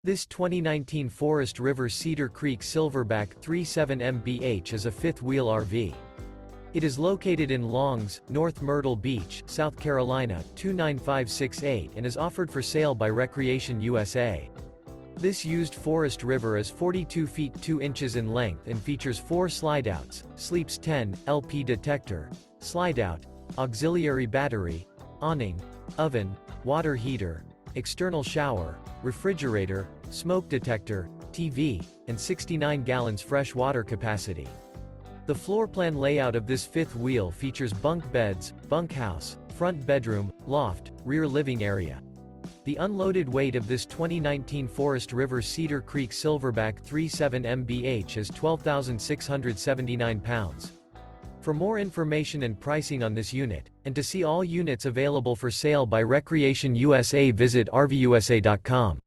This 2019 Forest River Cedar Creek Silverback 37 MBH is a fifth-wheel RV. It is located in Longs, North Myrtle Beach, South Carolina, 29568 and is offered for sale by Recreation USA. This used Forest River is 42 feet 2 inches in length and features 4 slideouts, sleeps 10, LP detector, slideout, auxiliary battery, awning, oven, water heater, external shower, refrigerator, smoke detector, TV, and 69 gallons fresh water capacity. The floor plan layout of this fifth wheel features bunk beds, bunkhouse, front bedroom, loft, rear living area. The unloaded weight of this 2019 Forest River Cedar Creek Silverback 37 MBH is 12,679 pounds. For more information and pricing on this unit, and to see all units available for sale by Recreation USA, visit RVUSA.com.